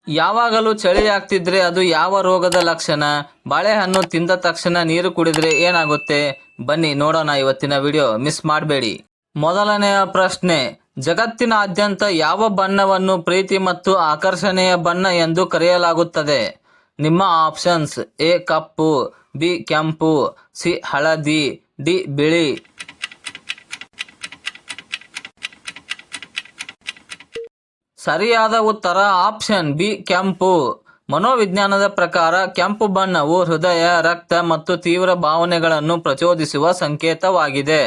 ಯಾವಾಗಲೂ ಚಳಿ ಆಗ್ತಿದ್ರೆ ಅದು ಯಾವ ರೋಗದ ಲಕ್ಷಣ? ಬಾಳೆಹಣ್ಣು ತಿಂದ ತಕ್ಷಣ ನೀರು ಕುಡಿದ್ರೆ ಏನಾಗುತ್ತೆ? ಬನ್ನಿ ನೋಡೋಣ ಇವತ್ತಿನ ವಿಡಿಯೋ, ಮಿಸ್ ಮಾಡಬೇಡಿ. ಮೊದಲನೆಯ ಪ್ರಶ್ನೆ, ಜಗತ್ತಿನಾದ್ಯಂತ ಯಾವ ಬಣ್ಣವನ್ನು ಪ್ರೀತಿ ಮತ್ತು ಆಕರ್ಷಣೆಯ ಬಣ್ಣ ಎಂದು ಕರೆಯಲಾಗುತ್ತದೆ? ನಿಮ್ಮ ಆಪ್ಷನ್ಸ್: ಎ ಕಪ್ಪು, ಬಿ ಕೆಂಪು, ಸಿ ಹಳದಿ, ಡಿ ಬಿಳಿ. ಸರಿಯಾದ ಉತ್ತರ ಆಪ್ಷನ್ ಬಿ ಕೆಂಪು. ಮನೋವಿಜ್ಞಾನದ ಪ್ರಕಾರ ಕೆಂಪು ಬಣ್ಣವು ಹೃದಯ, ರಕ್ತ ಮತ್ತು ತೀವ್ರ ಭಾವನೆಗಳನ್ನು ಪ್ರಚೋದಿಸುವ ಸಂಕೇತವಾಗಿದೆ.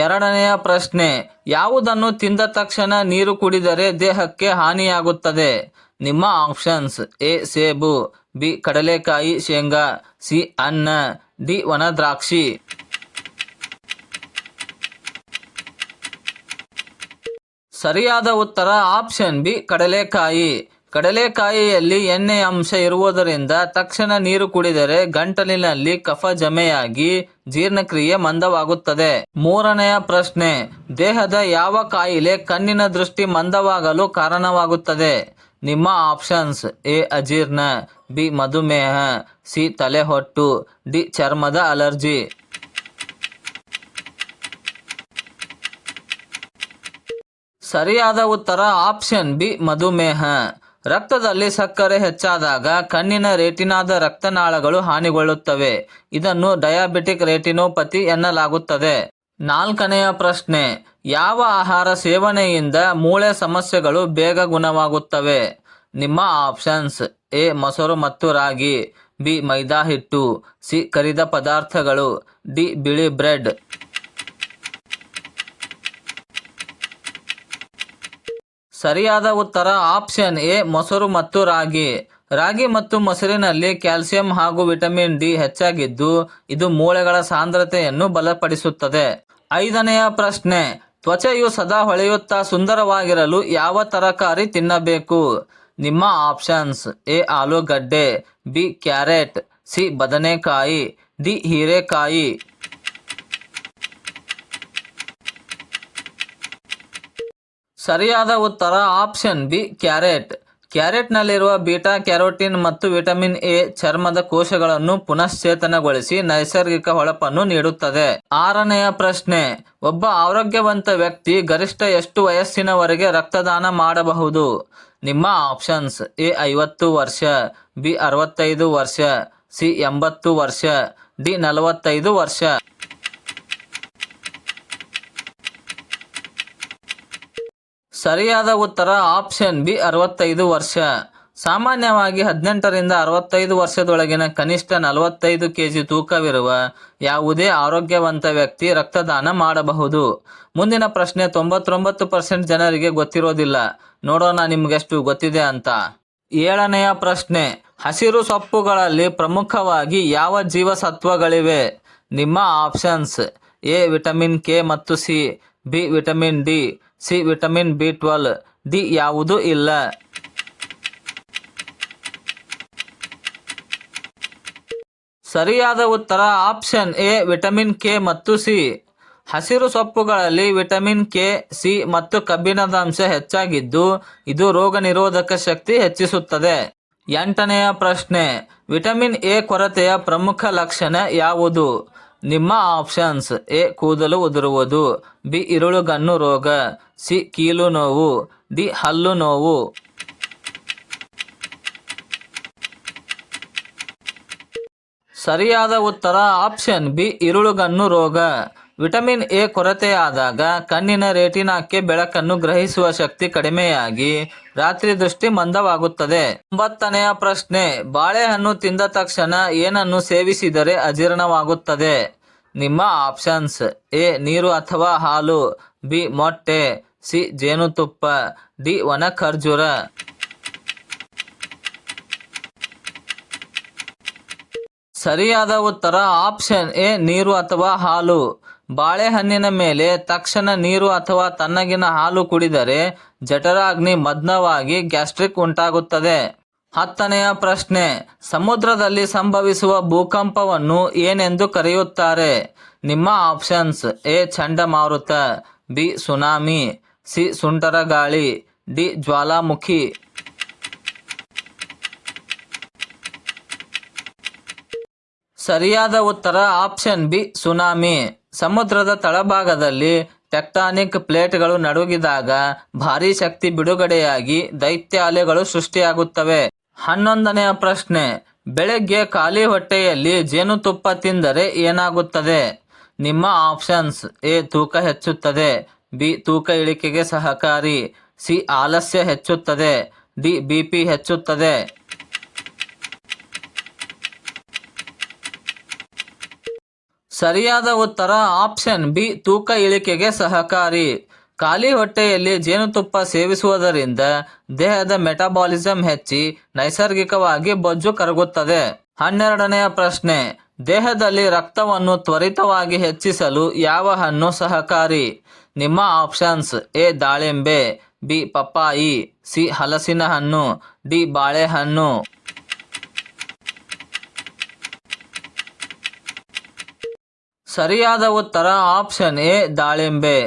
ಎರಡನೆಯ ಪ್ರಶ್ನೆ, ಯಾವುದನ್ನು ತಿಂದ ತಕ್ಷಣ ನೀರು ಕುಡಿದರೆ ದೇಹಕ್ಕೆ ಹಾನಿಯಾಗುತ್ತದೆ? ನಿಮ್ಮ ಆಪ್ಷನ್ಸ್: ಎ ಸೇಬು, ಬಿ ಕಡಲೆಕಾಯಿ ಶೇಂಗಾ, ಸಿ ಅನ್ನ, ಡಿ ಒಣ ದ್ರಾಕ್ಷಿ. ಸರಿಯಾದ ಉತ್ತರ ಆಪ್ಷನ್ ಬಿ ಕಡಲೆಕಾಯಿ. ಕಡಲೆಕಾಯಿಯಲ್ಲಿ ಎಣ್ಣೆ ಅಂಶ ಇರುವುದರಿಂದ ತಕ್ಷಣ ನೀರು ಕುಡಿದರೆ ಗಂಟಲಿನಲ್ಲಿ ಕಫ ಜಮೆಯಾಗಿ ಜೀರ್ಣಕ್ರಿಯೆ ಮಂದವಾಗುತ್ತದೆ. ಮೂರನೆಯ ಪ್ರಶ್ನೆ, ದೇಹದ ಯಾವ ಕಾಯಿಲೆ ಕಣ್ಣಿನ ದೃಷ್ಟಿ ಮಂದವಾಗಲು ಕಾರಣವಾಗುತ್ತದೆ? ನಿಮ್ಮ ಆಪ್ಷನ್ಸ್: ಎ ಅಜೀರ್ಣ, ಬಿ ಮಧುಮೇಹ, ಸಿ ತಲೆಹೊಟ್ಟು, ಡಿ ಚರ್ಮದ ಅಲರ್ಜಿ. ಸರಿಯಾದ ಉತ್ತರ ಆಪ್ಷನ್ ಬಿ ಮಧುಮೇಹ. ರಕ್ತದಲ್ಲಿ ಸಕ್ಕರೆ ಹೆಚ್ಚಾದಾಗ ಕಣ್ಣಿನ ರೆಟಿನಾದ ರಕ್ತನಾಳಗಳು ಹಾನಿಗೊಳ್ಳುತ್ತವೆ. ಇದನ್ನು ಡಯಾಬಿಟಿಕ್ ರೆಟಿನೋಪತಿ ಎನ್ನಲಾಗುತ್ತದೆ. ನಾಲ್ಕನೆಯ ಪ್ರಶ್ನೆ, ಯಾವ ಆಹಾರ ಸೇವನೆಯಿಂದ ಮೂಳೆ ಸಮಸ್ಯೆಗಳು ಬೇಗ ಗುಣವಾಗುತ್ತವೆ? ನಿಮ್ಮ ಆಪ್ಷನ್ಸ್: ಎ ಮೊಸರು ಮತ್ತು ರಾಗಿ, ಬಿ ಮೈದಾ ಹಿಟ್ಟು, ಸಿ ಕರಿದ ಪದಾರ್ಥಗಳು, ಡಿ ಬಿಳಿ ಬ್ರೆಡ್. ಸರಿಯಾದ ಉತ್ತರ ಆಪ್ಷನ್ ಎ ಮೊಸರು ಮತ್ತು ರಾಗಿ. ರಾಗಿ ಮತ್ತು ಮೊಸರಿನಲ್ಲಿ ಕ್ಯಾಲ್ಸಿಯಂ ಹಾಗೂ ವಿಟಮಿನ್ ಡಿ ಹೆಚ್ಚಾಗಿದ್ದು ಇದು ಮೂಳೆಗಳ ಸಾಂದ್ರತೆಯನ್ನು ಬಲಪಡಿಸುತ್ತದೆ. ಐದನೆಯ ಪ್ರಶ್ನೆ, ತ್ವಚೆಯು ಸದಾ ಹೊಳೆಯುತ್ತಾ ಸುಂದರವಾಗಿರಲು ಯಾವ ತರಕಾರಿ ತಿನ್ನಬೇಕು? ನಿಮ್ಮ ಆಪ್ಷನ್ಸ್: ಎ ಆಲೂಗಡ್ಡೆ, ಬಿ ಕ್ಯಾರೆಟ್, ಸಿ ಬದನೆಕಾಯಿ, ಡಿ ಹೀರೆಕಾಯಿ. ಸರಿಯಾದ ಉತ್ತರ ಆಪ್ಷನ್ ಬಿ ಕ್ಯಾರೆಟ್. ಕ್ಯಾರೆಟ್ನಲ್ಲಿರುವ ಬೀಟಾ ಕ್ಯಾರೋಟಿನ್ ಮತ್ತು ವಿಟಮಿನ್ ಎ ಚರ್ಮದ ಕೋಶಗಳನ್ನು ಪುನಶ್ಚೇತನಗೊಳಿಸಿ ನೈಸರ್ಗಿಕ ಹೊಳಪನ್ನು ನೀಡುತ್ತದೆ. ಆರನೆಯ ಪ್ರಶ್ನೆ, ಒಬ್ಬ ಆರೋಗ್ಯವಂತ ವ್ಯಕ್ತಿ ಗರಿಷ್ಠ ಎಷ್ಟು ವಯಸ್ಸಿನವರೆಗೆ ರಕ್ತದಾನ ಮಾಡಬಹುದು? ನಿಮ್ಮ ಆಪ್ಷನ್ಸ್: ಎ 50 ವರ್ಷ, ಬಿ 65 ವರ್ಷ, ಸಿ 80 ವರ್ಷ, ಡಿ 45 ವರ್ಷ. ಸರಿಯಾದ ಉತ್ತರ ಆಪ್ಷನ್ ಬಿ 65 ವರ್ಷ. ಸಾಮಾನ್ಯವಾಗಿ 18ರಿಂದ 65 ವರ್ಷದೊಳಗಿನ ಕನಿಷ್ಠ 45 ಕೆಜಿ ತೂಕವಿರುವ ಯಾವುದೇ ಆರೋಗ್ಯವಂತ ವ್ಯಕ್ತಿ ರಕ್ತದಾನ ಮಾಡಬಹುದು. ಮುಂದಿನ ಪ್ರಶ್ನೆ 99% ಜನರಿಗೆ ಗೊತ್ತಿರೋದಿಲ್ಲ. ನೋಡೋಣ ನಿಮ್ಗೆಷ್ಟು ಗೊತ್ತಿದೆ ಅಂತ. ಏಳನೆಯ ಪ್ರಶ್ನೆ, ಹಸಿರು ಸೊಪ್ಪುಗಳಲ್ಲಿ ಪ್ರಮುಖವಾಗಿ ಯಾವ ಜೀವಸತ್ವಗಳಿವೆ? ನಿಮ್ಮ ಆಪ್ಷನ್ಸ್: ಎ ವಿಟಮಿನ್ ಕೆ ಮತ್ತು C, B vitamin D, C vitamin ಬಿ12, ಡಿ ಯಾವುದೂ ಇಲ್ಲ. ಸರಿಯಾದ ಉತ್ತರ ಆಪ್ಷನ್ ಎ ವಿಟಮಿನ್ ಕೆ ಮತ್ತು ಸಿ. ಹಸಿರು ಸೊಪ್ಪುಗಳಲ್ಲಿ ವಿಟಮಿನ್ ಕೆ, ಸಿ ಮತ್ತು ಕಬ್ಬಿಣದ ಅಂಶ ಹೆಚ್ಚಾಗಿದ್ದು ಇದು ರೋಗ ನಿರೋಧಕ ಶಕ್ತಿ ಹೆಚ್ಚಿಸುತ್ತದೆ. ಎಂಟನೆಯ ಪ್ರಶ್ನೆ, ವಿಟಮಿನ್ ಎ ಕೊರತೆಯ ಪ್ರಮುಖ ಲಕ್ಷಣ ಯಾವುದು? ನಿಮ್ಮ ಆಪ್ಷನ್ಸ್: ಎ ಕೂದಲು ಉದುರುವುದು, ಬಿ ಇರುಳುಗಣ್ಣು ರೋಗ, ಸಿ ಕೀಲು ನೋವು, ಡಿ ಹಲ್ಲು ನೋವು. ಸರಿಯಾದ ಉತ್ತರ ಆಪ್ಷನ್ ಬಿ ಇರುಳುಗಣ್ಣು ರೋಗ. ವಿಟಮಿನ್ ಎ ಕೊರತೆಯಾದಾಗ ಕಣ್ಣಿನ ರೆಟಿನಾಕ್ಕೆ ಬೆಳಕನ್ನು ಗ್ರಹಿಸುವ ಶಕ್ತಿ ಕಡಿಮೆಯಾಗಿ ರಾತ್ರಿ ದೃಷ್ಟಿ ಮಂದವಾಗುತ್ತದೆ. 9ನೆಯ ಪ್ರಶ್ನೆ, ಬಾಳೆಹಣ್ಣು ತಿಂದ ತಕ್ಷಣ ಏನನ್ನು ಸೇವಿಸಿದರೆ ಅಜೀರ್ಣವಾಗುತ್ತದೆ? ನಿಮ್ಮ ಆಪ್ಷನ್ಸ್: ಎ ನೀರು ಅಥವಾ ಹಾಲು, ಬಿ ಮೊಟ್ಟೆ, ಸಿ ಜೇನುತುಪ್ಪ, ಡಿ ಒಣ ಖರ್ಜೂರ. ಸರಿಯಾದ ಉತ್ತರ ಆಪ್ಷನ್ ಎ ನೀರು ಅಥವಾ ಹಾಲು. ಬಾಳೆಹಣ್ಣಿನ ಮೇಲೆ ತಕ್ಷಣ ನೀರು ಅಥವಾ ತಣ್ಣಗಿನ ಹಾಲು ಕುಡಿದರೆ ಜಠರಾಗ್ನಿ ಮಗ್ನವಾಗಿ ಗ್ಯಾಸ್ಟ್ರಿಕ್ ಉಂಟಾಗುತ್ತದೆ. 10ನೆಯ ಪ್ರಶ್ನೆ, ಸಮುದ್ರದಲ್ಲಿ ಸಂಭವಿಸುವ ಭೂಕಂಪವನ್ನು ಏನೆಂದು ಕರೆಯುತ್ತಾರೆ? ನಿಮ್ಮ ಆಪ್ಷನ್ಸ್: ಎ ಚಂಡಮಾರುತ, ಬಿ ಸುನಾಮಿ, ಸಿ ಸುಂಟರಗಾಳಿ, ಡಿ ಜ್ವಾಲಾಮುಖಿ. ಸರಿಯಾದ ಉತ್ತರ ಆಪ್ಷನ್ ಬಿ ಸುನಾಮಿ. ಸಮುದ್ರದ ತಳಭಾಗದಲ್ಲಿ ಟೆಕ್ಟಾನಿಕ್ ಪ್ಲೇಟ್ಗಳು ನಡುಗಿದಾಗ ಭಾರೀ ಶಕ್ತಿ ಬಿಡುಗಡೆಯಾಗಿ ದೈತ್ಯ ಅಲೆಗಳು ಸೃಷ್ಟಿಯಾಗುತ್ತವೆ. 11ನೆಯ ಪ್ರಶ್ನೆ, ಬೆಳಗ್ಗೆ ಖಾಲಿ ಹೊಟ್ಟೆಯಲ್ಲಿ ಜೇನುತುಪ್ಪ ತಿಂದರೆ ಏನಾಗುತ್ತದೆ? ನಿಮ್ಮ ಆಪ್ಷನ್ಸ್: ಎ ತೂಕ ಹೆಚ್ಚುತ್ತದೆ, ಬಿ ತೂಕ ಇಳಿಕೆಗೆ ಸಹಕಾರಿ, ಸಿ ಆಲಸ್ಯ ಹೆಚ್ಚುತ್ತದೆ, ಡಿ ಬಿಪಿ ಹೆಚ್ಚುತ್ತದೆ. ಸರಿಯಾದ ಉತ್ತರ ಆಪ್ಷನ್ ಬಿ ತೂಕ ಇಳಿಕೆಗೆ ಸಹಕಾರಿ. ಖಾಲಿ ಹೊಟ್ಟೆಯಲ್ಲಿ ಜೇನುತುಪ್ಪ ಸೇವಿಸುವುದರಿಂದ ದೇಹದ ಮೆಟಾಬಾಲಿಸಂ ಹೆಚ್ಚಿ ನೈಸರ್ಗಿಕವಾಗಿ ಬೊಜ್ಜು ಕರಗುತ್ತದೆ. 12ನೆಯ ಪ್ರಶ್ನೆ, ದೇಹದಲ್ಲಿ ರಕ್ತವನ್ನು ತ್ವರಿತವಾಗಿ ಹೆಚ್ಚಿಸಲು ಯಾವ ಹಣ್ಣು ಸಹಕಾರಿ? ನಿಮ್ಮ ಆಪ್ಷನ್ಸ್: ಎ ದಾಳಿಂಬೆ, ಬಿ ಪಪ್ಪಾಯಿ, ಸಿ ಹಲಸಿನ ಹಣ್ಣು, ಡಿ ಬಾಳೆಹಣ್ಣು. ಸರಿಯಾದ ಉತ್ತರ ಆಪ್ಷನ್ ಎ ದಾಳಿಂಬೆ.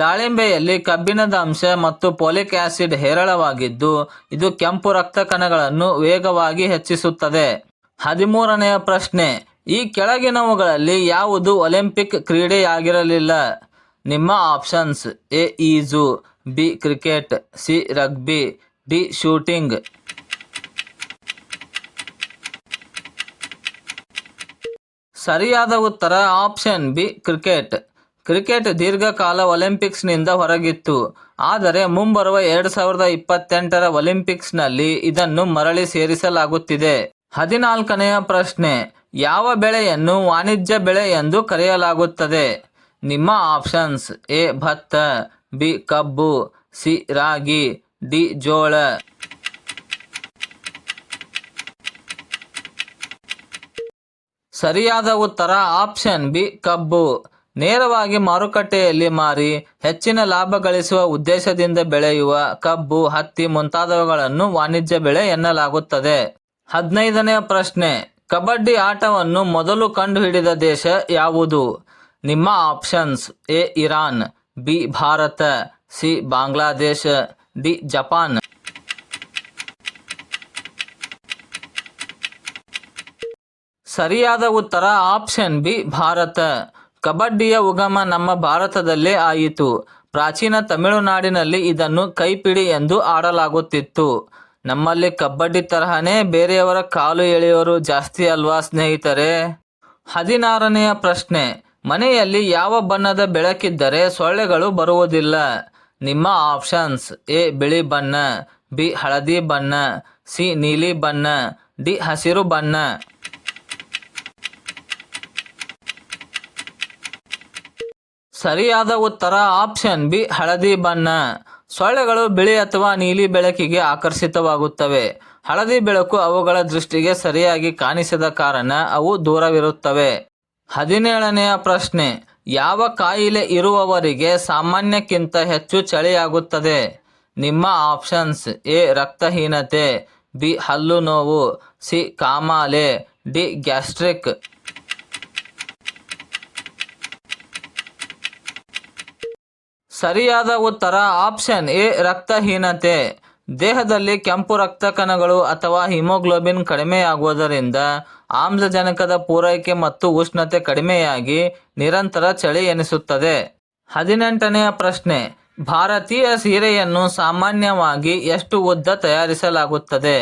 ದಾಳಿಂಬೆಯಲ್ಲಿ ಕಬ್ಬಿಣದ ಅಂಶ ಮತ್ತು ಫೋಲಿಕ್ ಆಸಿಡ್ ಹೇರಳವಾಗಿದ್ದು ಇದು ಕೆಂಪು ರಕ್ತ ಕಣಗಳನ್ನು ವೇಗವಾಗಿ ಹೆಚ್ಚಿಸುತ್ತದೆ. 13ನೆಯ ಪ್ರಶ್ನೆ, ಈ ಕೆಳಗಿನವುಗಳಲ್ಲಿ ಯಾವುದು ಒಲಿಂಪಿಕ್ ಕ್ರೀಡೆಯಾಗಿರಲಿಲ್ಲ? ನಿಮ್ಮ ಆಪ್ಷನ್ಸ್: ಎ ಈಜು, B cricket, C rugby, D shooting. ಸರಿಯಾದ ಉತ್ತರ ಆಪ್ಷನ್ ಬಿ ಕ್ರಿಕೆಟ್. ಕ್ರಿಕೆಟ್ ದೀರ್ಘಕಾಲ ಒಲಿಂಪಿಕ್ಸ್ನಿಂದ ಹೊರಗಿತ್ತು, ಆದರೆ ಮುಂಬರುವ 2028ರ ಒಲಿಂಪಿಕ್ಸ್ನಲ್ಲಿ ಇದನ್ನು ಮರಳಿ ಸೇರಿಸಲಾಗುತ್ತಿದೆ. 14ನೆಯ ಪ್ರಶ್ನೆ, ಯಾವ ಬೆಳೆಯನ್ನು ವಾಣಿಜ್ಯ ಬೆಳೆ ಎಂದು ಕರೆಯಲಾಗುತ್ತದೆ? ನಿಮ್ಮ ಆಪ್ಷನ್ಸ್: ಎ ಭತ್ತ, ಬಿ ಕಬ್ಬು, ಸಿ ರಾಗಿ, ಡಿ ಜೋಳ. ಸರಿಯಾದ ಉತ್ತರ ಆಪ್ಷನ್ ಬಿ ಕಬ್ಬು. ನೇರವಾಗಿ ಮಾರುಕಟ್ಟೆಯಲ್ಲಿ ಮಾರಿ ಹೆಚ್ಚಿನ ಲಾಭ ಗಳಿಸುವ ಉದ್ದೇಶದಿಂದ ಬೆಳೆಯುವ ಕಬ್ಬು, ಹತ್ತಿ ಮುಂತಾದವುಗಳನ್ನು ವಾಣಿಜ್ಯ ಬೆಳೆ ಎನ್ನಲಾಗುತ್ತದೆ. 15ನೆಯ ಪ್ರಶ್ನೆ, ಕಬಡ್ಡಿ ಆಟವನ್ನು ಮೊದಲು ಕಂಡುಹಿಡಿದ ದೇಶ ಯಾವುದು? ನಿಮ್ಮ options: A Iran, B Bharat, C Bangladesh, D Japan. ಸರಿಯಾದ ಉತ್ತರ ಆಪ್ಷನ್ ಬಿ ಭಾರತ. ಕಬಡ್ಡಿಯ ಉಗಮ ನಮ್ಮ ಭಾರತದಲ್ಲೇ ಆಯಿತು. ಪ್ರಾಚೀನ ತಮಿಳುನಾಡಿನಲ್ಲಿ ಇದನ್ನು ಕೈಪಿಡಿ ಎಂದು ಆಡಲಾಗುತ್ತಿತ್ತು. ನಮ್ಮಲ್ಲಿ ಕಬಡ್ಡಿ ತರಹನೇ ಬೇರೆಯವರ ಕಾಲು ಎಳೆಯೋರು ಜಾಸ್ತಿ ಅಲ್ವಾ ಸ್ನೇಹಿತರೆ? 16ನೆಯ ಪ್ರಶ್ನೆ, ಮನೆಯಲ್ಲಿ ಯಾವ ಬಣ್ಣದ ಬೆಳಕಿದ್ದರೆ ಸೊಳ್ಳೆಗಳು ಬರುವುದಿಲ್ಲ? ನಿಮ್ಮ ಆಪ್ಷನ್ಸ್: ಎ ಬಿಳಿ ಬಣ್ಣ, ಬಿ ಹಳದಿ ಬಣ್ಣ, ಸಿ ನೀಲಿ ಬಣ್ಣ, ಡಿ ಹಸಿರು ಬಣ್ಣ. ಸರಿಯಾದ ಉತ್ತರ ಆಪ್ಷನ್ ಬಿ ಹಳದಿ ಬಣ್ಣ. ಸೊಳ್ಳೆಗಳು ಬಿಳಿ ಅಥವಾ ನೀಲಿ ಬೆಳಕಿಗೆ ಆಕರ್ಷಿತವಾಗುತ್ತವೆ. ಹಳದಿ ಬೆಳಕು ಅವುಗಳ ದೃಷ್ಟಿಗೆ ಸರಿಯಾಗಿ ಕಾಣಿಸದ ಕಾರಣ ಅವು ದೂರವಿರುತ್ತವೆ. 17ನೆಯ ಪ್ರಶ್ನೆ, ಯಾವ ಕಾಯಿಲೆ ಇರುವವರಿಗೆ ಸಾಮಾನ್ಯಕ್ಕಿಂತ ಹೆಚ್ಚು ಚಳಿಯಾಗುತ್ತದೆ? ನಿಮ್ಮ ಆಪ್ಷನ್ಸ್: ಎ ರಕ್ತಹೀನತೆ, ಬಿ ಹಲ್ಲು ನೋವು, ಸಿ ಕಾಮಾಲೆ, ಡಿ ಗ್ಯಾಸ್ಟ್ರಿಕ್. ಸರಿಯಾದ ಉತ್ತರ ಆಪ್ಷನ್ ಎ ರಕ್ತಹೀನತೆ. ದೇಹದಲ್ಲಿ ಕೆಂಪು ರಕ್ತ ಕಣಗಳು ಅಥವಾ ಹಿಮೋಗ್ಲೋಬಿನ್ ಕಡಿಮೆಯಾಗುವುದರಿಂದ ಆಮ್ಲಜನಕದ ಪೂರೈಕೆ ಮತ್ತು ಉಷ್ಣತೆ ಕಡಿಮೆಯಾಗಿ ನಿರಂತರ ಚಳಿ ಎನಿಸುತ್ತದೆ. 18ನೆಯ ಪ್ರಶ್ನೆ, ಭಾರತೀಯ ಸೀರೆಯನ್ನು ಸಾಮಾನ್ಯವಾಗಿ ಎಷ್ಟು ಉದ್ದ ತಯಾರಿಸಲಾಗುತ್ತದೆ?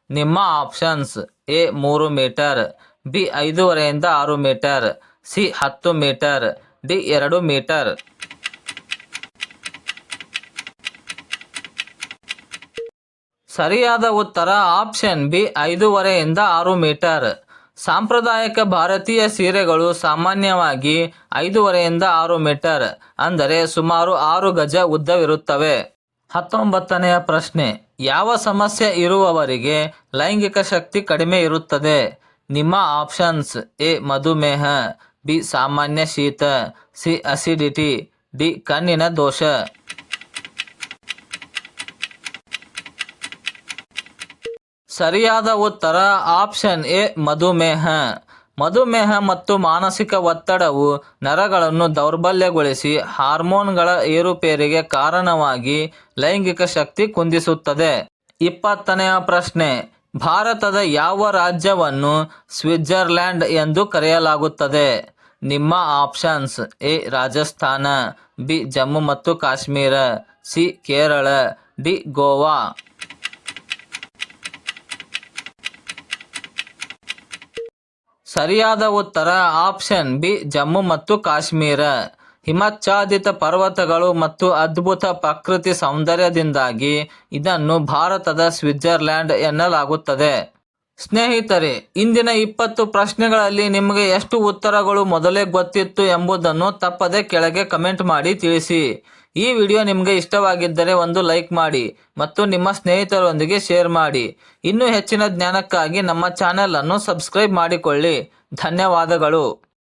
ನಿಮ್ಮ ಆಪ್ಷನ್ಸ್: ಎ 3 ಮೀಟರ್, ಬಿ 5.5ರಿಂದ 6 metre, C 10 metre, D 2 metre. ಸರಿಯಾದ ಉತ್ತರ ಆಪ್ಷನ್ ಬಿ 5.5ರಿಂದ 6 ಮೀಟರ್. ಸಾಂಪ್ರದಾಯಿಕ ಭಾರತೀಯ ಸೀರೆಗಳು ಸಾಮಾನ್ಯವಾಗಿ 5.5ರಿಂದ 6 ಮೀಟರ್ ಅಂದರೆ ಸುಮಾರು 6 ಗಜ ಉದ್ದವಿರುತ್ತವೆ. 19ನೆಯ ಪ್ರಶ್ನೆ, ಯಾವ ಸಮಸ್ಯೆ ಇರುವವರಿಗೆ ಲೈಂಗಿಕ ಶಕ್ತಿ ಕಡಿಮೆ ಇರುತ್ತದೆ? ನಿಮ್ಮ ಆಪ್ಷನ್ಸ್: ಎ ಮಧುಮೇಹ, ಬಿ ಸಾಮಾನ್ಯ ಶೀತ, ಸಿ ಅಸಿಡಿಟಿ, ಡಿ ಕಣ್ಣಿನ ದೋಷ. ಸರಿಯಾದ ಉತ್ತರ ಆಪ್ಷನ್ ಎ ಮಧುಮೇಹ. ಮಧುಮೇಹ ಮತ್ತು ಮಾನಸಿಕ ಒತ್ತಡವು ನರಗಳನ್ನು ದೌರ್ಬಲ್ಯಗೊಳಿಸಿ ಹಾರ್ಮೋನ್ಗಳ ಏರುಪೇರಿಗೆ ಕಾರಣವಾಗಿ ಲೈಂಗಿಕ ಶಕ್ತಿ ಕುಂದಿಸುತ್ತದೆ. 20ನೆಯ ಪ್ರಶ್ನೆ, ಭಾರತದ ಯಾವ ರಾಜ್ಯವನ್ನು ಸ್ವಿಟ್ಜರ್ಲ್ಯಾಂಡ್ ಎಂದು ಕರೆಯಲಾಗುತ್ತದೆ? ನಿಮ್ಮ options: A Rajasthan, B Jammu ಮತ್ತು ಕಾಶ್ಮೀರ, ಸಿ ಕೇರಳ, ಡಿ ಗೋವಾ. ಸರಿಯಾದ ಉತ್ತರ ಆಪ್ಷನ್ ಬಿ ಜಮ್ಮು ಮತ್ತು ಕಾಶ್ಮೀರ. ಹಿಮಚ್ಛಾದಿತ ಪರ್ವತಗಳು ಮತ್ತು ಅದ್ಭುತ ಪ್ರಕೃತಿ ಸೌಂದರ್ಯದಿಂದಾಗಿ ಇದನ್ನು ಭಾರತದ ಸ್ವಿಟ್ಜರ್ಲ್ಯಾಂಡ್ ಎನ್ನಲಾಗುತ್ತದೆ. ಸ್ನೇಹಿತರೆ, ಇಂದಿನ 20 ಪ್ರಶ್ನೆಗಳಲ್ಲಿ ನಿಮಗೆ ಎಷ್ಟು ಉತ್ತರಗಳು ಮೊದಲೇ ಗೊತ್ತಿತ್ತು ಎಂಬುದನ್ನು ತಪ್ಪದೆ ಕೆಳಗೆ ಕಮೆಂಟ್ ಮಾಡಿ ತಿಳಿಸಿ. ಈ ವಿಡಿಯೋ ನಿಮಗೆ ಇಷ್ಟವಾಗಿದ್ದರೆ ಒಂದು ಲೈಕ್ ಮಾಡಿ ಮತ್ತು ನಿಮ್ಮ ಸ್ನೇಹಿತರೊಂದಿಗೆ ಶೇರ್ ಮಾಡಿ. ಇನ್ನೂ ಹೆಚ್ಚಿನ ಜ್ಞಾನಕ್ಕಾಗಿ ನಮ್ಮ ಚಾನೆಲ್ ಅನ್ನು ಸಬ್ಸ್ಕ್ರೈಬ್ ಮಾಡಿಕೊಳ್ಳಿ. ಧನ್ಯವಾದಗಳು.